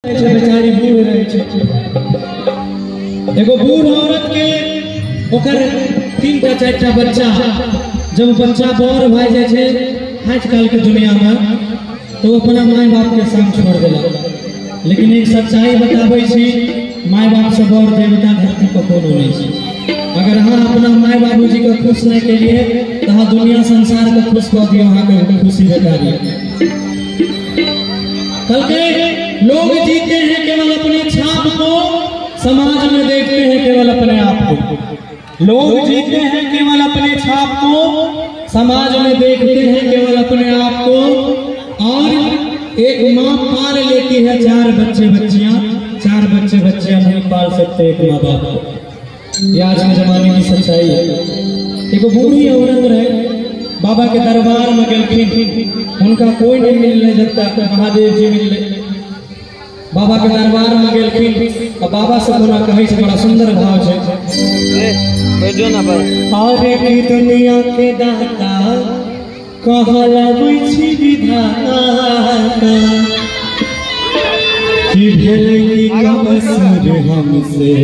बेचारी बूढ़ रहे एगो बूढ़ औरत के ओकर 3टा 4टा बच्चा जब बच्चा बड़ भाई जाए छे आजकल के दुनिया में तो अपना माय बाप के संग छोड़ देला। लेकिन एक सच्चाई बताबै छी, माय बाप से बड़ देवता धरती पर कोनो नहीं छै। अगर हाँ अपना माय बाबूजी को खुश नहीं के लिए तो हाँ दुनिया संसार को खुश कर दियो, हाँ के खुशी बता दियो। कल के लोग जीते हैं केवल अपने छाप को, समाज में देखते हैं केवल अपने आप को। लोग जीते हैं केवल अपने छाप को, समाज में देखते हैं केवल अपने आप को। और एक माँ पाल लेती है 4 बच्चे बच्चियां, 4 बच्चे बच्चियां नहीं पाल सकते एक माँ बाप को। ये आज के जमाने की सच्चाई है। एक बूढ़ी औरत रहे, बाबा के दरबार में गलखिन, उनका कोई नहीं मिलने जब तक महादेव जी मिलने। बाबा के दरबार में गलखिन और बाबा से कोना कहे से बड़ा सुंदर भाव है। आरे की दुनिया के दाता कहला बुझी विधाता कि भेलै की कमसुर हमसे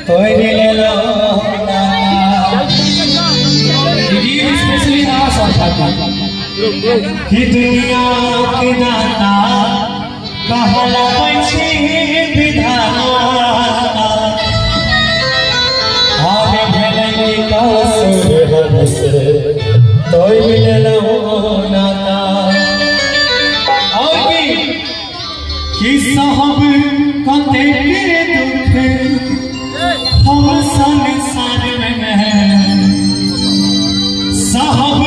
तोरे लो कि दुनिया के दाता कहला बुझी विधाता आगे भेलै की कमसुर हमसे तोरे लो नाता। और कि साहब कते के दुख हम संसार में, साहब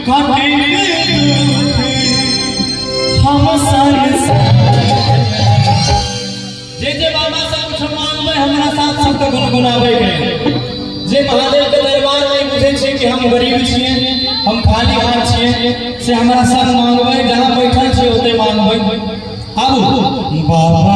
कते के दुख हम संसार। जे बाबा से कुछ मांगबै हमरा साथ सब के गुनगुनाबै के। जे महादेव के दरबार में बुझे छे कि हम गरीब छिए, हम खाली हाथ छिए, से हमरा सब मांगबै, जहां बैठल छिए ओते मांगबै। आबू बाबा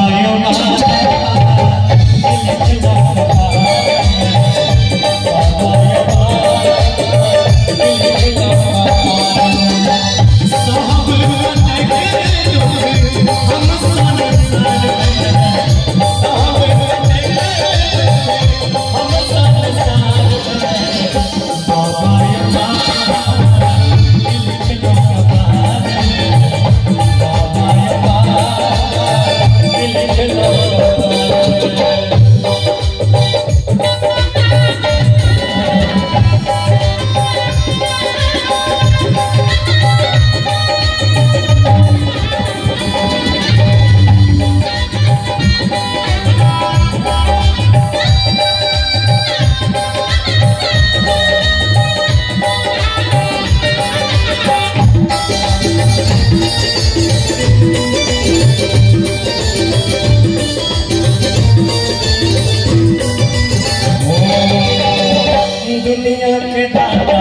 दुनिया के दाता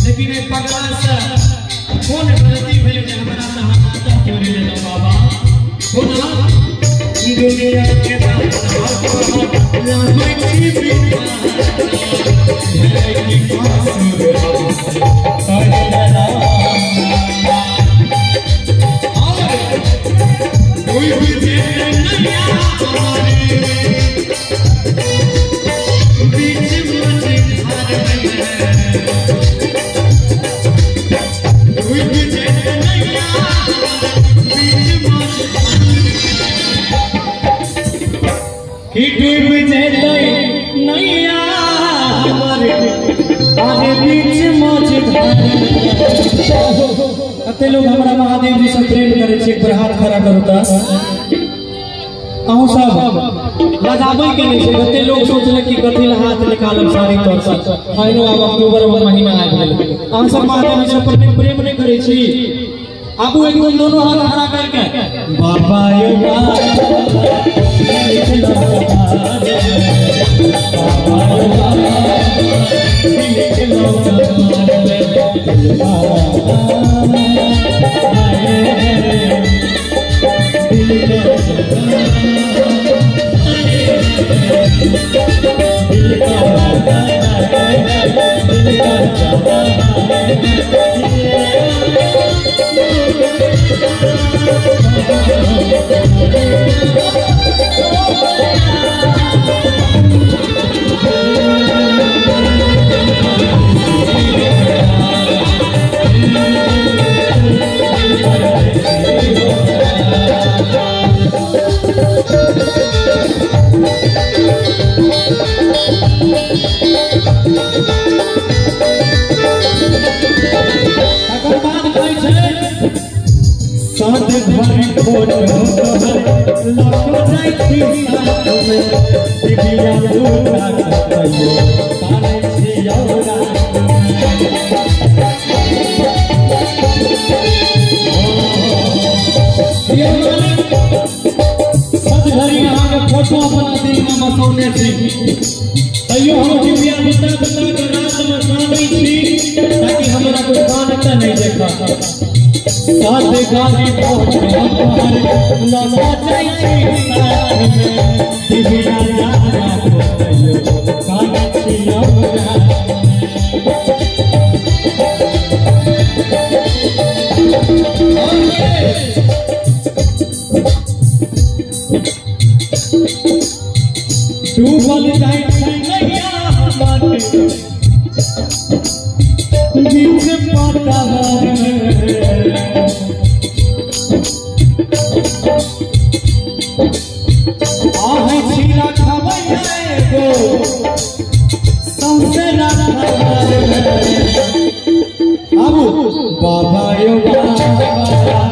लेकिन एक भगवान से कौन गलती भेल जे हमरा से हाथ जोड़ि लेलो बाबा। बोला दुनिया के दाता लामै छी बिना की कमसुर हमसे तोरे लो। कोई बुझे नहीं हमारे बीच मुझे घर में, कोई बुझे नहीं बीच कि डूब जेतै नैया हमर आगे बीच मझधार। कते लोग हमरा महादेव जी से प्रेम करे छे, एक बार हाथ खड़ा करू त अहूँ सब लगाबै के नहीं छे। कते लोग सोचले कि कथि ला हाथ निकालब सारी तौर से, फाइनो अब अक्टूबर में महीना आ गेल। अहाँ सब महादेव जी से प्रेम नहीं करे छी। आबू एकदम दोनों हाथ खड़ा करके बाबा यो बाबा साथ भरी फोटो लखो जाई छी साथ में दिव्या दूरा कहियो काने छी औरा ये मालिक साथ भरी आहा के फोटो अपना दिल में बसौने छी तैयो हम दिव्या बता बता के रात में कानै छी ताकि हमरा कोई कानता नहीं देखा साथ गाड़ी फोटो पर लगा जाई छी साथ में दिव्या यारा कहियो काने छी औरा डूबल जाई छी नैया बाटे बीच पतवार आहे छिला खबै गो सौसे राखवार आबू बाबा यो बाबा